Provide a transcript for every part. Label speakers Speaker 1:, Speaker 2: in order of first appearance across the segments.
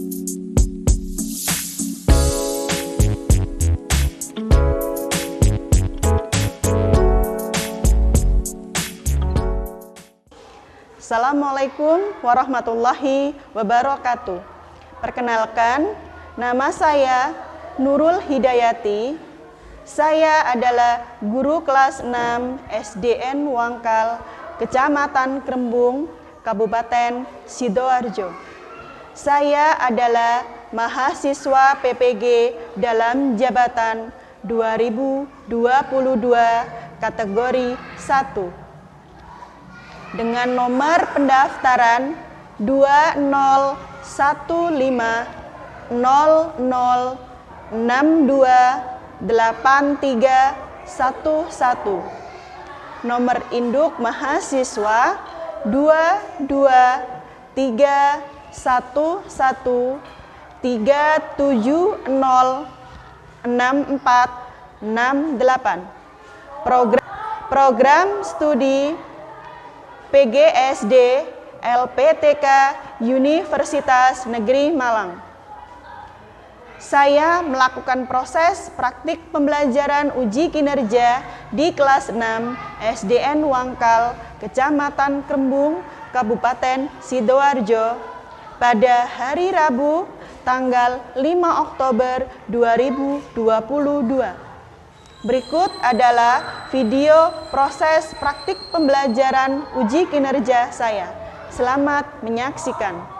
Speaker 1: Assalamualaikum warahmatullahi wabarakatuh. Perkenalkan, nama saya Nurul Hidayati. Saya adalah guru kelas 6 SDN Wangkal, Kecamatan Krembung, Kabupaten Sidoarjo. Saya adalah mahasiswa PPG dalam jabatan 2022 kategori 1. Dengan nomor pendaftaran 20.0062.8311. Nomor induk mahasiswa 223113706468. Program studi PGSD LPTK Universitas Negeri Malang. Saya melakukan proses praktik pembelajaran uji kinerja di kelas 6 SDN Wangkal, Kecamatan Krembung, Kabupaten Sidoarjo pada hari Rabu tanggal 5 Oktober 2022. Berikut adalah video proses praktik pembelajaran uji kinerja saya. Selamat menyaksikan.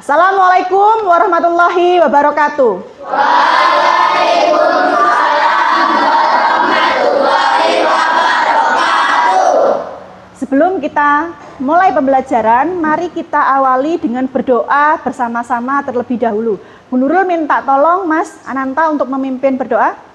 Speaker 1: Assalamualaikum warahmatullahi wabarakatuh. Waalaikumsalam warahmatullahi wabarakatuh. Sebelum kita mulai pembelajaran, mari kita awali dengan berdoa bersama-sama terlebih dahulu. Bu Nurul minta tolong Mas Ananta untuk memimpin berdoa.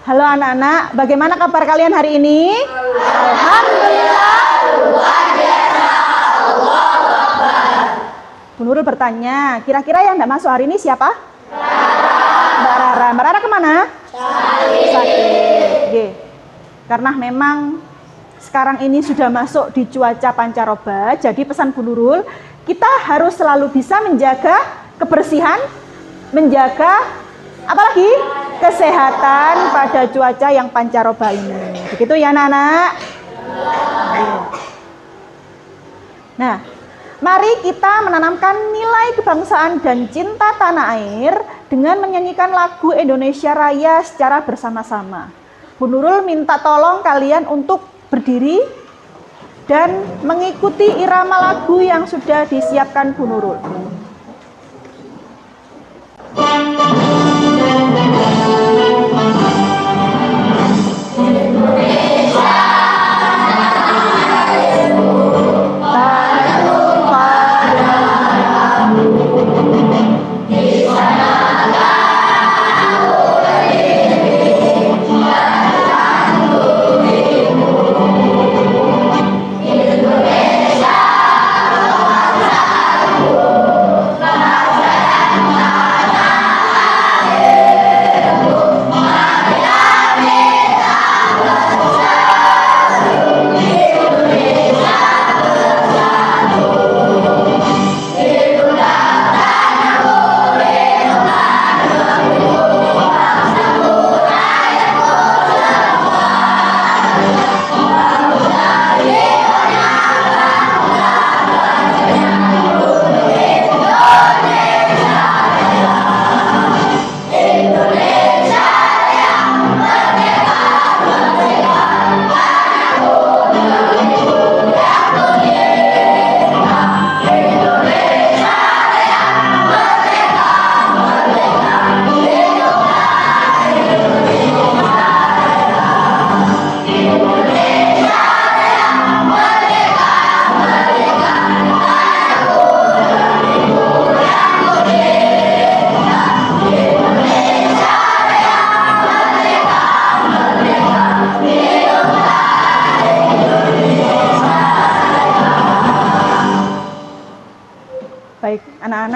Speaker 1: Halo anak-anak, bagaimana kabar kalian hari ini? Alhamdulillah. Luar biasa. Allahu Akbar. Bu Nurul bertanya, kira-kira yang tidak masuk hari ini siapa? Mbak Rara. Mbak Rara kemana? Sakit. Karena memang sekarang ini sudah masuk di cuaca pancaroba, jadi pesan Bu Nurul, kita harus selalu bisa menjaga kebersihan, menjaga apalagi kesehatan pada cuaca yang pancaroba ini. Begitu ya anak-anak? Nah, mari kita menanamkan nilai kebangsaan dan cinta tanah air dengan menyanyikan lagu Indonesia Raya secara bersama-sama. Bu Nurul minta tolong kalian untuk berdiri dan mengikuti irama lagu yang sudah disiapkan Bu Nurul.
Speaker 2: Indonesia,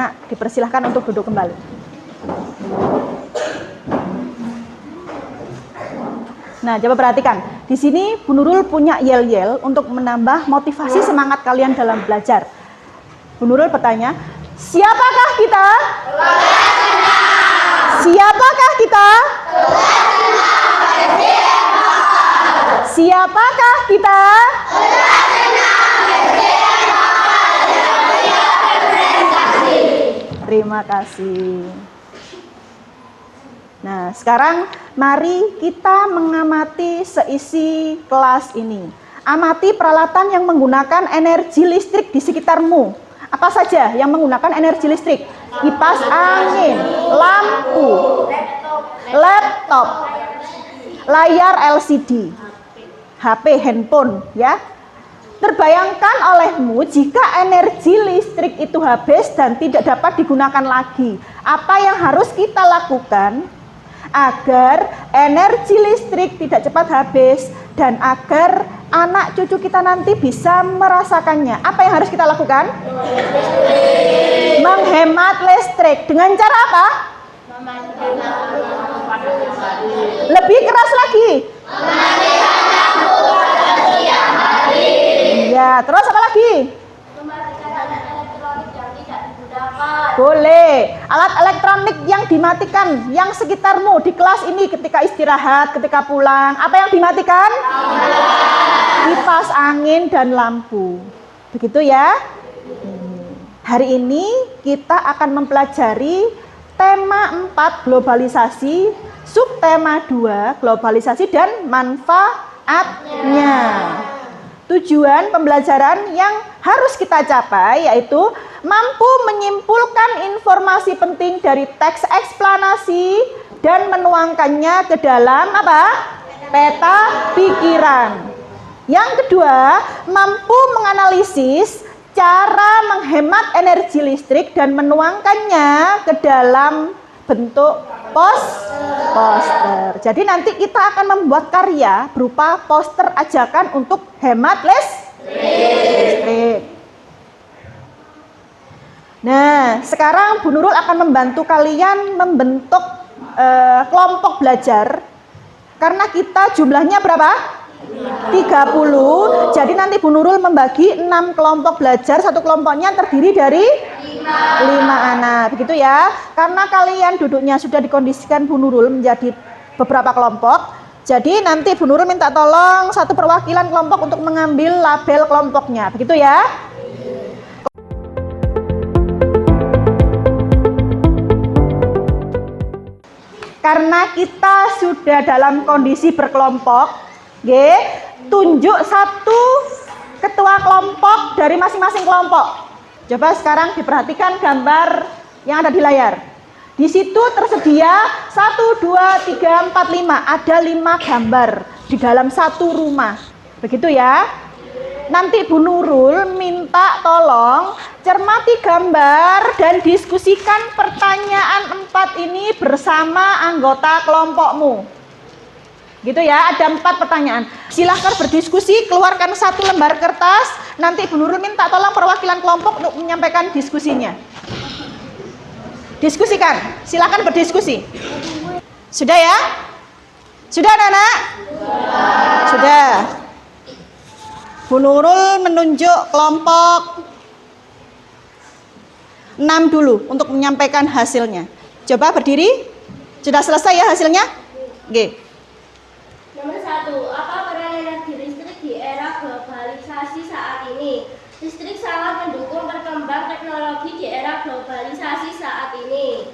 Speaker 1: anak-anak dipersilahkan untuk duduk kembali. Nah, coba perhatikan. Di sini Bu Nurul punya yel-yel untuk menambah motivasi semangat kalian dalam belajar. Bu Nurul bertanya, siapakah kita? Siapakah kita? Siapakah kita? Terima kasih. Nah, sekarang mari kita mengamati seisi kelas ini. Amati peralatan yang menggunakan energi listrik di sekitarmu. Apa saja yang menggunakan energi listrik? Kipas angin, lampu, laptop, layar LCD, HP, handphone, ya. Terbayangkan olehmu jika energi listrik itu habis dan tidak dapat digunakan lagi. Apa yang harus kita lakukan agar energi listrik tidak cepat habis dan agar anak cucu kita nanti bisa merasakannya? Apa yang harus kita lakukan? Menghemat listrik. Dengan cara apa? Lebih keras lagi. Ya, terus apa lagi? Boleh. Alat elektronik yang dimatikan, yang sekitarmu di kelas ini ketika istirahat, ketika pulang, apa yang dimatikan? Kipas angin dan lampu. Begitu ya. Hari ini kita akan mempelajari tema 4 globalisasi, subtema 2 globalisasi dan manfaatnya. Tujuan pembelajaran yang harus kita capai yaitu mampu menyimpulkan informasi penting dari teks eksplanasi dan menuangkannya ke dalam apa? Peta pikiran. Yang kedua, mampu menganalisis cara menghemat energi listrik dan menuangkannya ke dalam bentuk poster. Jadi nanti kita akan membuat karya berupa poster ajakan untuk hemat listrik. Nah, sekarang Bu Nurul akan membantu kalian membentuk kelompok belajar. Karena kita jumlahnya berapa? 30. Jadi nanti Bu Nurul membagi 6 kelompok belajar. Satu kelompoknya terdiri dari 5 anak. Begitu ya. Karena kalian duduknya sudah dikondisikan Bu Nurul menjadi beberapa kelompok. Jadi nanti Bu Nurul minta tolong satu perwakilan kelompok untuk mengambil label kelompoknya. Begitu ya. Karena kita sudah dalam kondisi berkelompok, tunjuk satu ketua kelompok dari masing-masing kelompok. Coba sekarang diperhatikan gambar yang ada di layar. Di situ tersedia 1, 2, 3, 4, 5. Ada 5 gambar di dalam satu rumah. Begitu ya. Nanti Bu Nurul minta tolong cermati gambar dan diskusikan pertanyaan 4 ini bersama anggota kelompokmu. Gitu ya, ada 4 pertanyaan. Silahkan berdiskusi, keluarkan satu lembar kertas. Nanti Bu Nurul minta tolong perwakilan kelompok untuk menyampaikan diskusinya. Diskusikan, silahkan berdiskusi. Sudah ya? Sudah anak-anak? Sudah. Bu Nurul menunjuk kelompok 6 dulu untuk menyampaikan hasilnya. Coba berdiri. Sudah selesai ya hasilnya? Oke.
Speaker 2: Nomor 1, apa peran energi listrik di era globalisasi saat ini? Listrik sangat mendukung perkembangan teknologi di era globalisasi saat ini.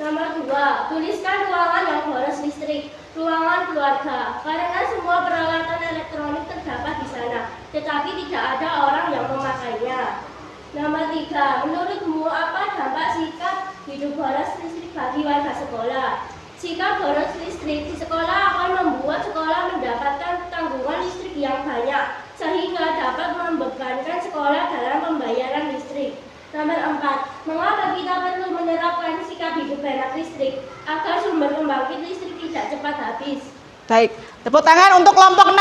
Speaker 2: Nomor 2, tuliskan ruangan yang boros listrik, ruangan keluarga, karena semua peralatan elektronik terdapat di sana, tetapi tidak ada orang yang memakainya. Nomor 3, menurutmu apa dampak sikap hidup boros listrik bagi warga sekolah? Sikap boros listrik di sekolah akan membuat sekolah mendapatkan tanggungan listrik yang banyak, sehingga dapat membebankan sekolah dalam pembayaran listrik. Nomor 4, mengapa kita perlu menerapkan sikap hidup hemat listrik agar sumber pembangkit listrik tidak cepat habis?
Speaker 1: Baik, tepuk tangan untuk kelompok 6.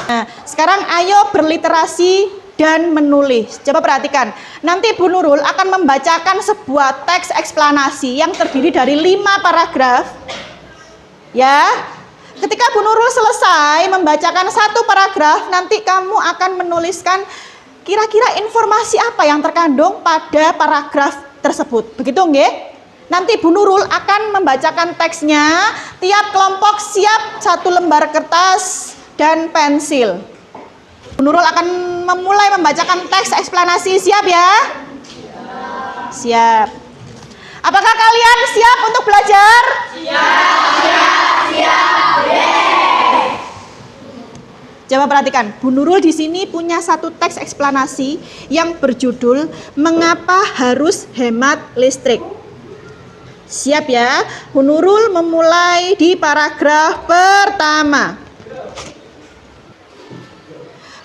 Speaker 1: Nah, sekarang ayo berliterasi dan menulis. Coba perhatikan, nanti Bu Nurul akan membacakan sebuah teks eksplanasi yang terdiri dari 5 paragraf. Ya, ketika Bu Nurul selesai membacakan 1 paragraf, nanti kamu akan menuliskan kira-kira informasi apa yang terkandung pada paragraf tersebut. Begitu nggih? Nanti Bu Nurul akan membacakan teksnya, tiap kelompok siap 1 lembar kertas dan pensil. Bu Nurul akan memulai membacakan teks eksplanasi, siap ya? Siap. Apakah kalian siap untuk belajar? Coba perhatikan, Bu Nurul di sini punya 1 teks eksplanasi yang berjudul Mengapa Harus Hemat Listrik. Siap ya? Bu Nurul memulai di paragraf pertama.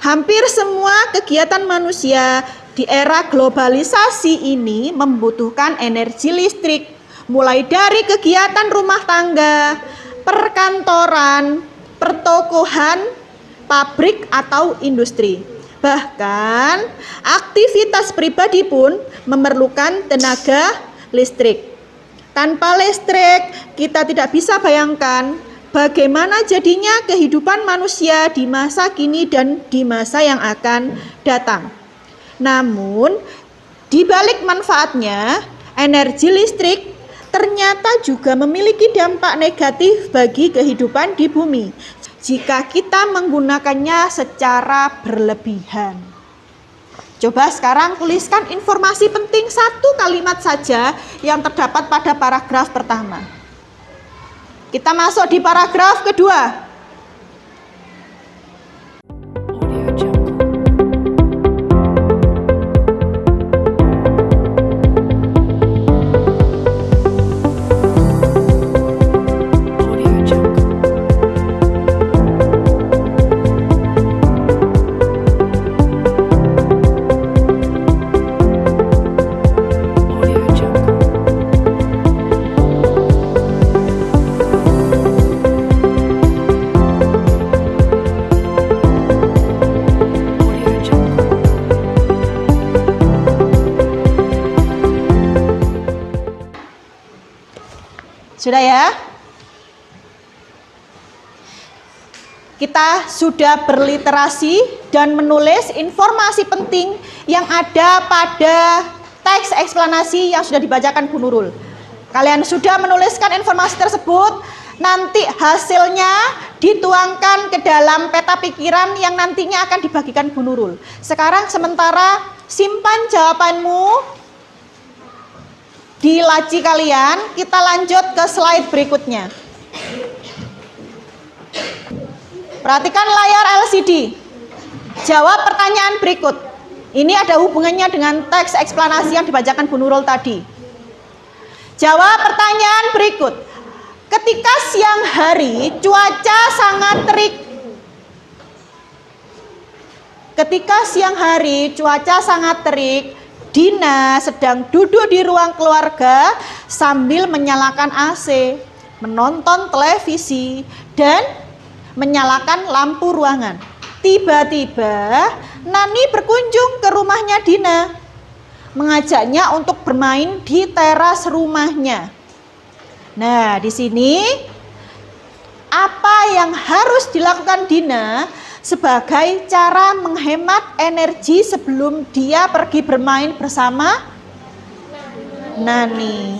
Speaker 1: Hampir semua kegiatan manusia di era globalisasi ini membutuhkan energi listrik, mulai dari kegiatan rumah tangga, perkantoran, pertokohan, pabrik atau industri. Bahkan aktivitas pribadi pun memerlukan tenaga listrik. Tanpa listrik, kita tidak bisa bayangkan bagaimana jadinya kehidupan manusia di masa kini dan di masa yang akan datang. Namun, di balik manfaatnya, energi listrik ternyata juga memiliki dampak negatif bagi kehidupan di bumi jika kita menggunakannya secara berlebihan. Coba sekarang tuliskan informasi penting 1 kalimat saja yang terdapat pada paragraf pertama. Kita masuk di paragraf kedua. Sudah ya? Kita sudah berliterasi dan menulis informasi penting yang ada pada teks eksplanasi yang sudah dibacakan Bu Nurul. Kalian sudah menuliskan informasi tersebut, nanti hasilnya dituangkan ke dalam peta pikiran yang nantinya akan dibagikan Bu Nurul. Sekarang sementara simpan jawabanmu di laci kalian, kita lanjut ke slide berikutnya. Perhatikan layar LCD. Jawab pertanyaan berikut. Ini ada hubungannya dengan teks eksplanasi yang dibacakan Bu Nurul tadi. Jawab pertanyaan berikut. Ketika siang hari cuaca sangat terik. Ketika siang hari cuaca sangat terik, Dina sedang duduk di ruang keluarga sambil menyalakan AC, menonton televisi, dan menyalakan lampu ruangan. Tiba-tiba Nani berkunjung ke rumahnya Dina, mengajaknya untuk bermain di teras rumahnya. Nah, di sini apa yang harus dilakukan Dina sebagai cara menghemat energi sebelum dia pergi bermain bersama Nani?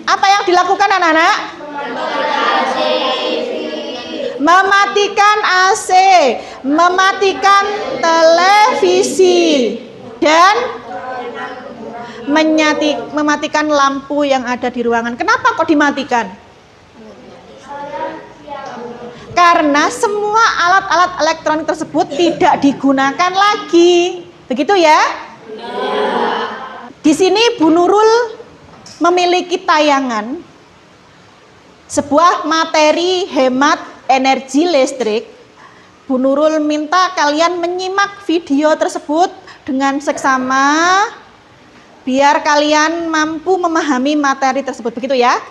Speaker 1: Apa yang dilakukan anak-anak? Mematikan AC, mematikan televisi, dan mematikan lampu yang ada di ruangan. Kenapa kok dimatikan? Karena semua alat-alat elektronik tersebut tidak digunakan lagi. Begitu ya? Di sini Bu Nurul memiliki tayangan sebuah materi hemat energi listrik. Bu Nurul minta kalian menyimak video tersebut dengan seksama biar kalian mampu memahami materi tersebut. Begitu ya?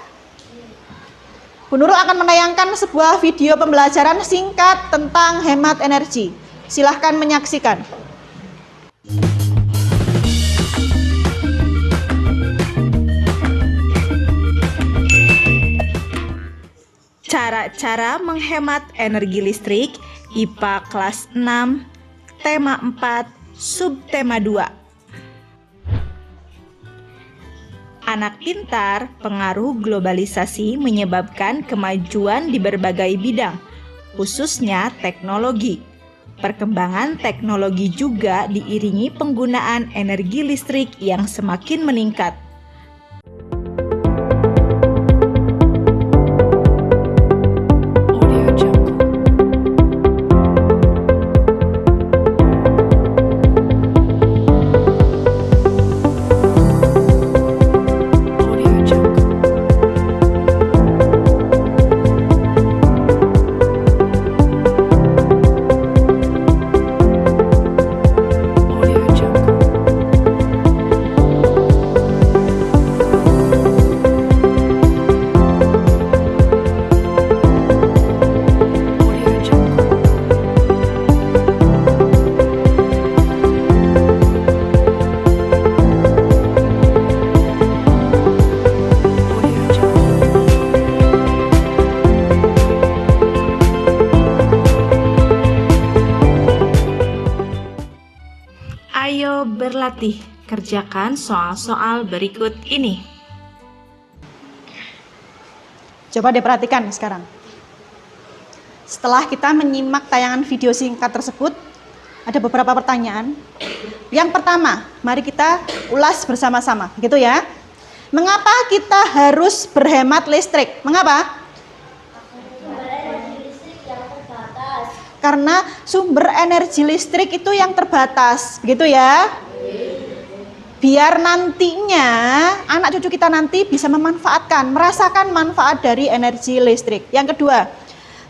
Speaker 1: Bu Nurul akan menayangkan sebuah video pembelajaran singkat tentang hemat energi. Silahkan menyaksikan. cara menghemat energi listrik IPA kelas 6, tema 4, subtema 2. Anak pintar, pengaruh globalisasi menyebabkan kemajuan di berbagai bidang, khususnya teknologi. Perkembangan teknologi juga diiringi penggunaan energi listrik yang semakin meningkat. Ayo berlatih, kerjakan soal-soal berikut ini. Coba diperhatikan sekarang. Setelah kita menyimak tayangan video singkat tersebut, ada beberapa pertanyaan. Yang pertama, mari kita ulas bersama-sama, begitu ya. Mengapa kita harus berhemat listrik? Mengapa? Karena sumber energi listrik itu yang terbatas, begitu ya. Biar nantinya anak cucu kita nanti bisa memanfaatkan, merasakan manfaat dari energi listrik. Yang kedua,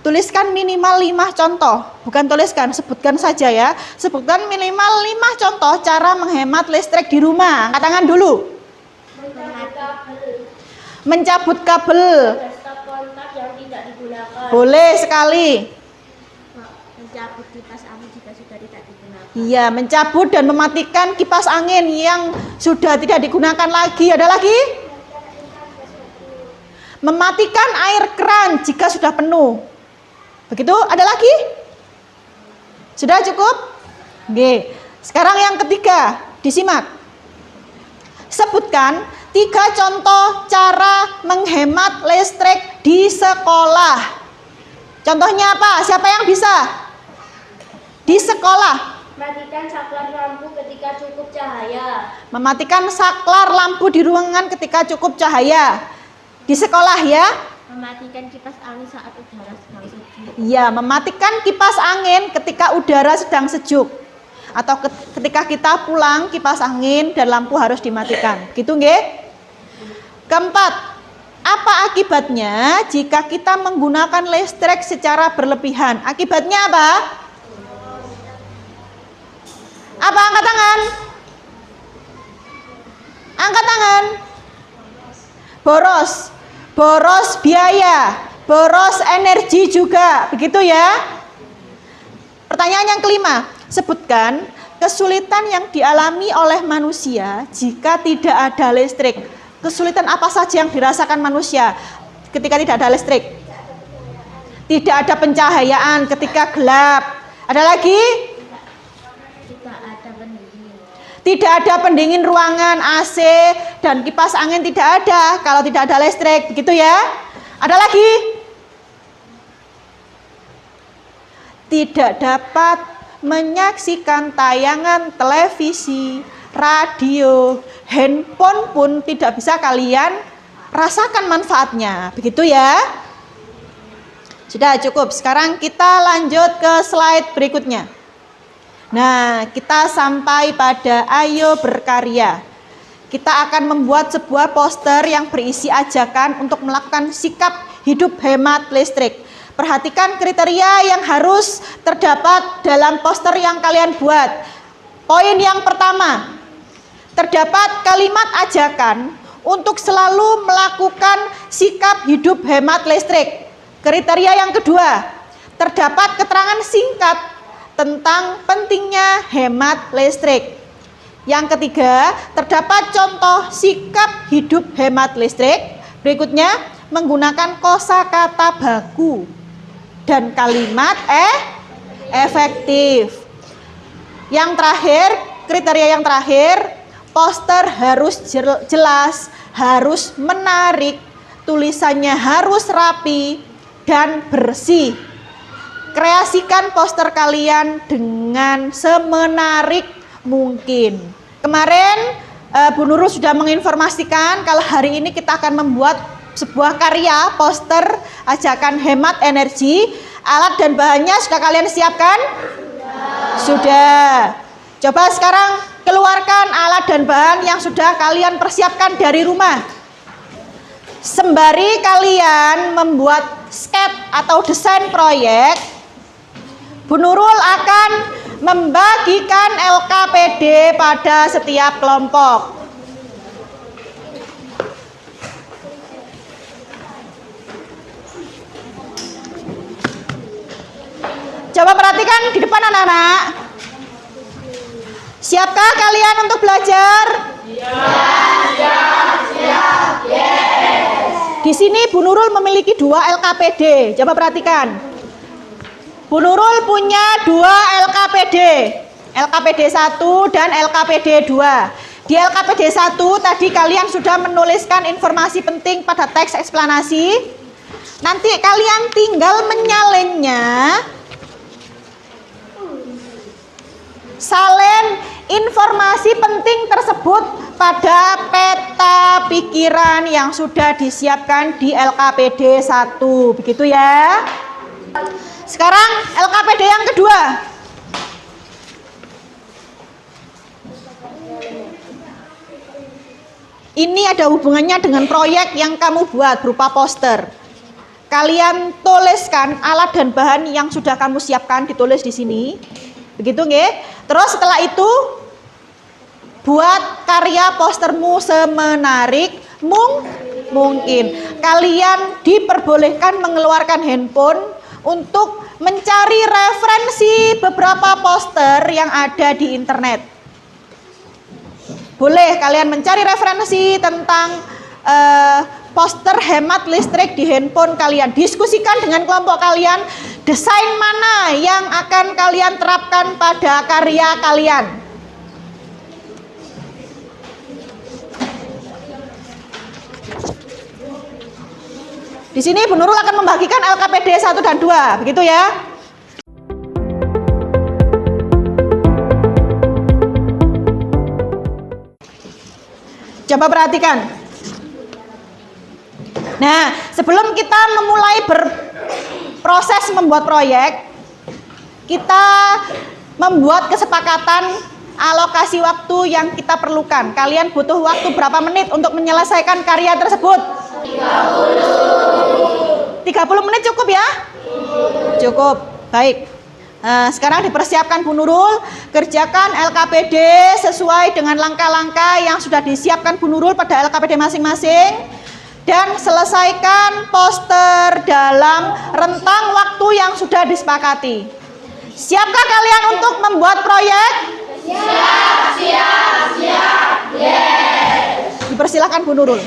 Speaker 1: tuliskan minimal 5 contoh, bukan tuliskan, sebutkan saja ya. Sebutkan minimal 5 contoh cara menghemat listrik di rumah. Angkat tangan dulu. Mencabut kabel.
Speaker 2: Stop kontak yang tidak digunakan.
Speaker 1: Boleh sekali.
Speaker 2: Mencabut kipas angin jika sudah tidak digunakan.
Speaker 1: Iya, mencabut dan mematikan kipas angin yang sudah tidak digunakan lagi. Ada lagi? Mematikan air keran jika sudah penuh. Begitu, ada lagi? Sudah cukup? Oke. Sekarang yang ketiga, disimak. Sebutkan 3 contoh cara menghemat listrik di sekolah. Contohnya apa? Siapa yang bisa? Di sekolah.
Speaker 2: Matikan saklar lampu ketika cukup cahaya.
Speaker 1: Mematikan saklar lampu di ruangan ketika cukup cahaya. Di sekolah ya.
Speaker 2: Mematikan kipas angin saat udara sedang sejuk.
Speaker 1: Ya, mematikan kipas angin ketika udara sedang sejuk. Atau ketika kita pulang, kipas angin dan lampu harus dimatikan. Gitu nggih? Keempat, apa akibatnya jika kita menggunakan listrik secara berlebihan? Akibatnya apa? Apa? Angkat tangan. Angkat tangan. Boros. Boros biaya. Boros energi juga. Begitu ya. Pertanyaan yang kelima. Sebutkan kesulitan yang dialami oleh manusia jika tidak ada listrik. Kesulitan apa saja yang dirasakan manusia ketika tidak ada listrik? Tidak ada pencahayaan ketika gelap. Ada lagi? Tidak ada pendingin ruangan, AC, dan kipas angin tidak ada kalau tidak ada listrik, begitu ya. Ada lagi? Tidak dapat menyaksikan tayangan televisi, radio, handphone pun tidak bisa kalian rasakan manfaatnya, begitu ya. Sudah cukup, sekarang kita lanjut ke slide berikutnya. Nah, kita sampai pada ayo berkarya. Kita akan membuat sebuah poster yang berisi ajakan untuk melakukan sikap hidup hemat listrik. Perhatikan kriteria yang harus terdapat dalam poster yang kalian buat. Poin yang pertama, terdapat kalimat ajakan untuk selalu melakukan sikap hidup hemat listrik. Kriteria yang kedua, terdapat keterangan singkat tentang pentingnya hemat listrik. Yang ketiga, terdapat contoh sikap hidup hemat listrik. Berikutnya, menggunakan kosakata baku dan kalimat efektif. Yang terakhir, kriteria yang terakhir, poster harus jelas, harus menarik, tulisannya harus rapi dan bersih. Kreasikan poster kalian dengan semenarik mungkin. Kemarin Bu Nurul sudah menginformasikan kalau hari ini kita akan membuat sebuah karya poster ajakan hemat energi. Alat dan bahannya sudah kalian siapkan? Sudah. Coba sekarang keluarkan alat dan bahan yang sudah kalian persiapkan dari rumah. Sembari kalian membuat sketch atau desain proyek, Bu Nurul akan membagikan LKPD pada setiap kelompok. Coba perhatikan di depan anak-anak. Siapkah kalian untuk belajar? Siap. Yes. Di sini Bu Nurul memiliki 2 LKPD. Coba perhatikan. Bu Nurul punya 2 LKPD. LKPD 1 dan LKPD 2. Di LKPD 1 tadi kalian sudah menuliskan informasi penting pada teks eksplanasi. Nanti kalian tinggal menyalinnya. Salin informasi penting tersebut pada peta pikiran yang sudah disiapkan di LKPD 1. Begitu ya. Sekarang LKPD yang kedua. Ini ada hubungannya dengan proyek yang kamu buat berupa poster. Kalian tuliskan alat dan bahan yang sudah kamu siapkan, ditulis di sini. Begitu nggih? Terus setelah itu buat karya postermu semenarik mungkin. Kalian diperbolehkan mengeluarkan handphone untuk mencari referensi beberapa poster yang ada di internet. Boleh kalian mencari referensi tentang poster hemat listrik di handphone kalian. Diskusikan dengan kelompok kalian desain mana yang akan kalian terapkan pada karya kalian. Di sini Bu Nurul akan membagikan LKPD 1 dan 2, begitu ya. Coba perhatikan. Nah, sebelum kita memulai berproses membuat proyek, kita membuat kesepakatan alokasi waktu yang kita perlukan. Kalian butuh waktu berapa menit untuk menyelesaikan karya tersebut? 30 menit cukup ya? Cukup, baik. Sekarang dipersiapkan Bu Nurul, kerjakan LKPD sesuai dengan langkah-langkah yang sudah disiapkan Bu Nurul pada LKPD masing-masing. Dan selesaikan poster dalam rentang waktu yang sudah disepakati. Siapkah kalian untuk membuat proyek? Siap. Yes. Dipersilakan Bu Nurul.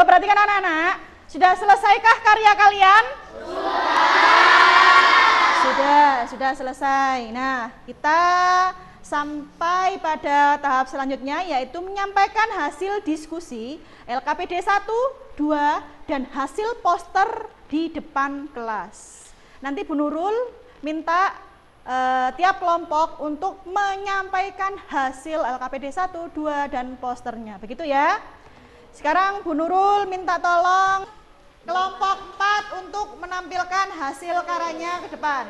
Speaker 1: Perhatikan anak-anak, sudah selesaikah karya kalian? Sudah selesai. Nah, kita sampai pada tahap selanjutnya, yaitu menyampaikan hasil diskusi LKPD 1, 2, dan hasil poster di depan kelas. Nanti Bu Nurul minta tiap kelompok untuk menyampaikan hasil LKPD 1, 2, dan posternya. Begitu ya. Sekarang Bu Nurul minta tolong kelompok 4 untuk menampilkan hasil karyanya ke depan.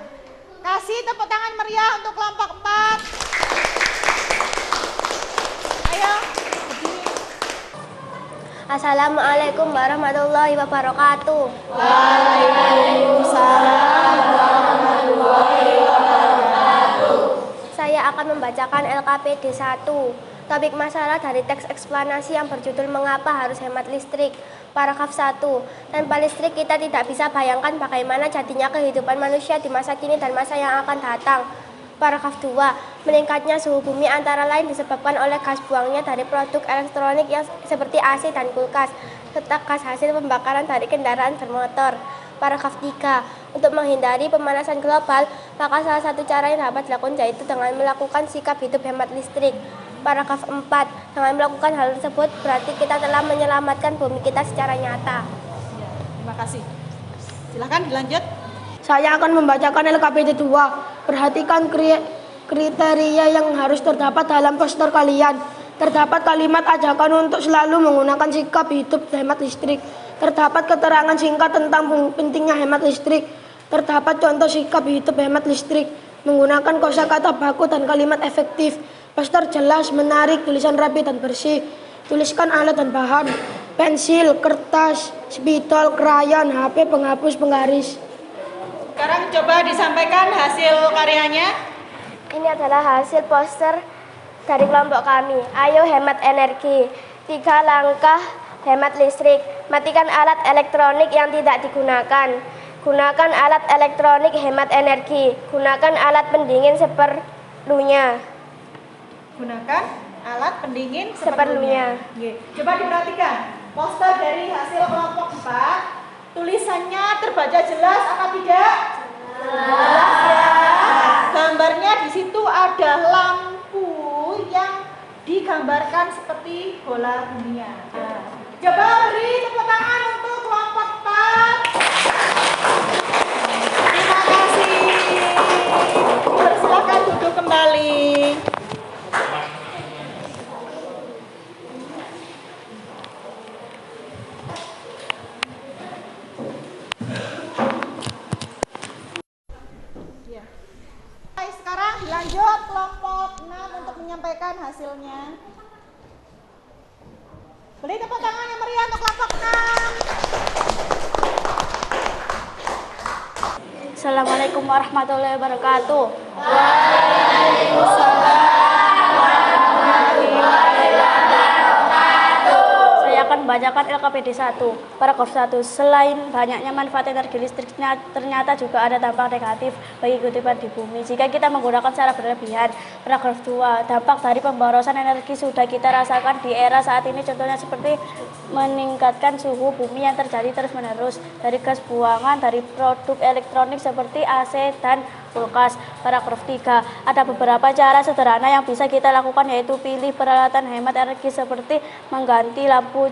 Speaker 1: Kasih tepuk tangan meriah untuk kelompok 4. Ayo.
Speaker 2: Assalamualaikum warahmatullahi wabarakatuh.
Speaker 1: Waalaikumsalam warahmatullahi wabarakatuh.
Speaker 2: Saya akan membacakan LKPD 1. Topik masalah dari teks eksplanasi yang berjudul Mengapa Harus Hemat Listrik. Paragraf 1. Tanpa listrik kita tidak bisa bayangkan bagaimana jadinya kehidupan manusia di masa kini dan masa yang akan datang. Paragraf 2. Meningkatnya suhu bumi antara lain disebabkan oleh gas buangnya dari produk elektronik yang seperti AC dan kulkas, serta gas hasil pembakaran dari kendaraan bermotor. Paragraf 3. Untuk menghindari pemanasan global, maka salah satu cara yang dapat dilakukan yaitu dengan melakukan sikap hidup hemat listrik. Paragraf 4. Dengan melakukan hal tersebut berarti kita telah menyelamatkan bumi kita secara nyata.
Speaker 1: Ya, terima kasih. Silahkan dilanjut.
Speaker 3: Saya akan membacakan LKPD 2. Perhatikan kriteria yang harus terdapat dalam poster kalian. Terdapat kalimat ajakan untuk selalu menggunakan sikap hidup hemat listrik. Terdapat keterangan singkat tentang pentingnya hemat listrik. Terdapat contoh sikap hidup hemat listrik. Menggunakan kosakata baku dan kalimat efektif. Poster jelas, menarik, tulisan rapi dan bersih. Tuliskan alat dan bahan. Pensil, kertas, spidol, krayon, HP, penghapus, penggaris.
Speaker 1: Sekarang coba disampaikan hasil karyanya.
Speaker 2: Ini adalah hasil poster dari kelompok kami. Ayo hemat energi. 3 langkah hemat listrik. Matikan alat elektronik yang tidak digunakan. Gunakan alat elektronik hemat energi. Gunakan alat pendingin seperlunya.
Speaker 1: Gunakan alat pendingin
Speaker 2: Seperlunya.
Speaker 1: Oke. Coba diperhatikan poster dari hasil kelompok 4. Tulisannya terbaca jelas apa tidak? Jelas ya. Gambarnya di situ ada lampu yang digambarkan seperti bola dunia. Nah, coba beri tepuk tangan untuk kelompok 4. Terima kasih. Silakan duduk kembali. Sekarang dilanjut kelompok 6 untuk menyampaikan hasilnya. Beri tepuk tangan yang meriah untuk kelompok 6.
Speaker 2: Assalamualaikum warahmatullahi wabarakatuh. Saya akan membacakan LKPD 1. Paragraf 1. Selain banyaknya manfaat energi listriknya, ternyata juga ada dampak negatif bagi kehidupan di bumi jika kita menggunakan secara berlebihan. Paragraf 2. Dampak dari pemborosan energi sudah kita rasakan di era saat ini, contohnya seperti meningkatkan suhu bumi yang terjadi terus-menerus dari gas buangan dari produk elektronik seperti AC dan kulkas. Paragraf 3. Ada beberapa cara sederhana yang bisa kita lakukan, yaitu pilih peralatan hemat energi seperti mengganti lampu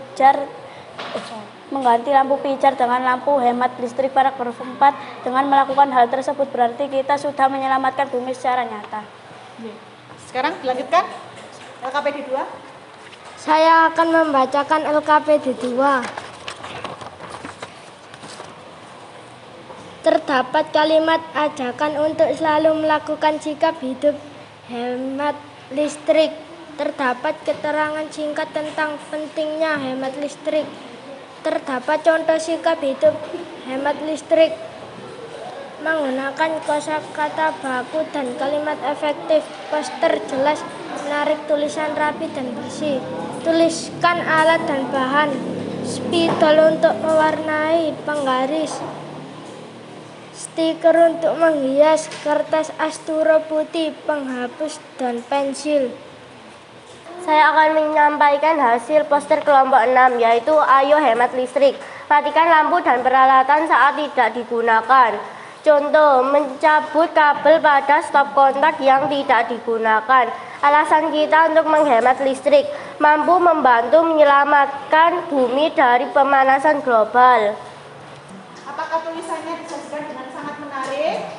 Speaker 2: pijar dengan lampu hemat listrik. Paragraf 4. Dengan melakukan hal tersebut berarti kita sudah menyelamatkan bumi secara nyata.
Speaker 1: Sekarang dilanjutkan LKPD 2.
Speaker 3: Saya akan membacakan LKPD 2. Terdapat kalimat ajakan untuk selalu melakukan sikap hidup hemat listrik. Terdapat keterangan singkat tentang pentingnya hemat listrik. Terdapat contoh sikap hidup hemat listrik. Menggunakan kosakata baku dan kalimat efektif. Poster jelas, menarik, tulisan rapi dan bersih. Tuliskan alat dan bahan. Spidol untuk mewarnai, penggaris, stiker untuk menghias, kertas asturo putih, penghapus, dan pensil.
Speaker 2: Saya akan menyampaikan hasil poster kelompok 6, yaitu ayo hemat listrik. Matikan lampu dan peralatan saat tidak digunakan. Contoh, mencabut kabel pada stop kontak yang tidak digunakan. Alasan kita untuk menghemat listrik, mampu membantu menyelamatkan bumi dari pemanasan global.
Speaker 1: Apakah tulisannya disajikan dengan sangat menarik?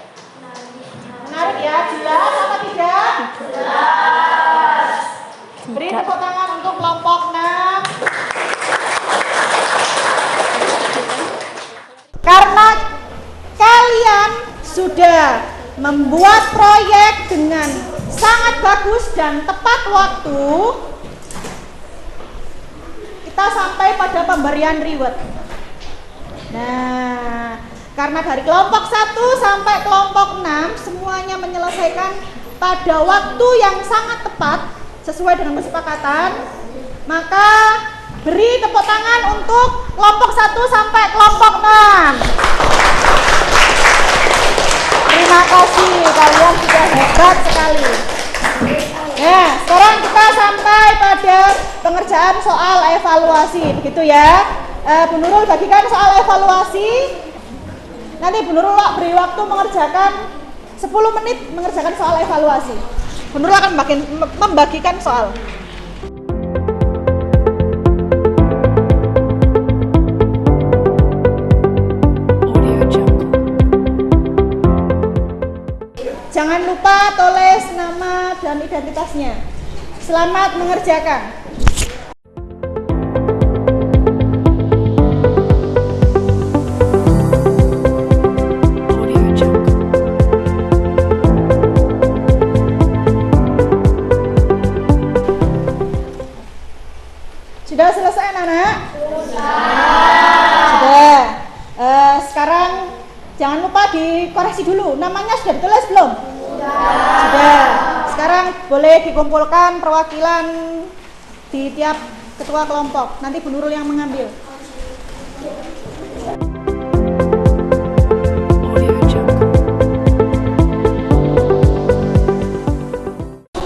Speaker 1: Menarik ya, jelas apa tidak? Jelas. Beri tepuk tangan untuk kelompok 6. Karena kalian sudah membuat proyek dengan sangat bagus dan tepat waktu, kita sampai pada pemberian reward. Nah, karena dari kelompok 1 sampai kelompok 6 semuanya menyelesaikan pada waktu yang sangat tepat sesuai dengan kesepakatan, maka beri tepuk tangan untuk kelompok 1 sampai kelompok 6. Terima kasih, kalian sudah hebat sekali. Nah, sekarang kita sampai pada pengerjaan soal evaluasi, begitu ya. Bu Nurul bagikan soal evaluasi. Nanti Bu Nurul beri waktu mengerjakan 10 menit mengerjakan soal evaluasi. Bu Nurul akan membagikan soal. Jangan lupa tulis nama dan identitasnya. Selamat mengerjakan. Sudah selesai anak-anak? Sudah. Sekarang jangan lupa dikoreksi dulu. Namanya sudah ditulis belum? Sudah. Sekarang boleh dikumpulkan perwakilan di tiap ketua kelompok. Nanti Bu Nurul yang mengambil.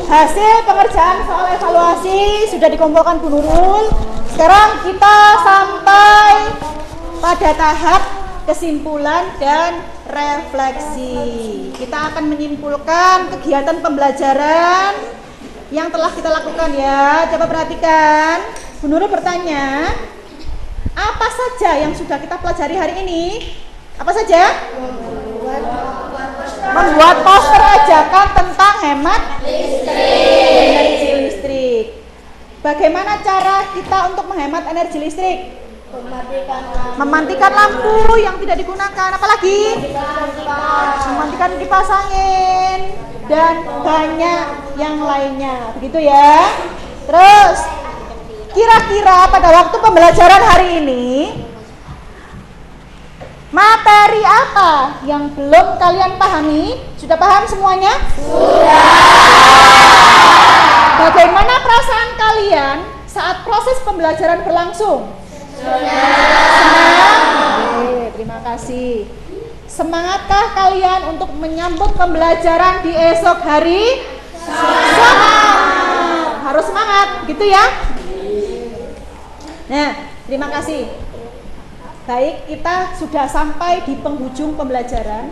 Speaker 1: Hasil pengerjaan soal evaluasi sudah dikumpulkan Bu Nurul. Sekarang kita sampai pada tahap kesimpulan dan refleksi. Kita akan menyimpulkan kegiatan pembelajaran yang telah kita lakukan ya. Coba perhatikan. Bu Nurul bertanya, apa saja yang sudah kita pelajari hari ini? Apa saja? Membuat poster ajakan tentang hemat energi listrik. Bagaimana cara kita untuk menghemat energi listrik? Mematikan lampu yang tidak digunakan. Apalagi? Mematikan kipas angin dan banyak yang lainnya. Begitu ya. Terus, kira-kira pada waktu pembelajaran hari ini materi apa yang belum kalian pahami? Sudah paham semuanya? Sudah. Bagaimana perasaan kalian saat proses pembelajaran berlangsung? Senang. Oke, terima kasih. Semangatkah kalian untuk menyambut pembelajaran di esok hari? Semangat. Harus semangat, gitu ya? Nah, terima kasih. Baik, kita sudah sampai di penghujung pembelajaran.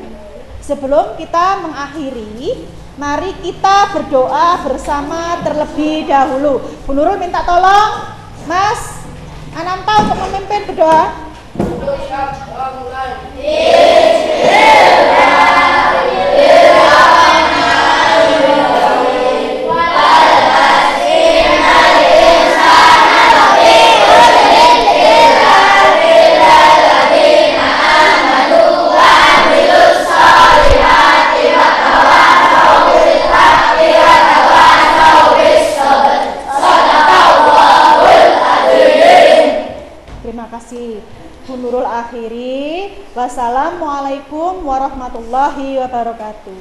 Speaker 1: Sebelum kita mengakhiri, mari kita berdoa bersama terlebih dahulu. Bu Nurul minta tolong Mas Ananta untuk memimpin berdoa. Terima kasih. Bu Nurul akhiri. Wassalamualaikum warahmatullahi wabarakatuh.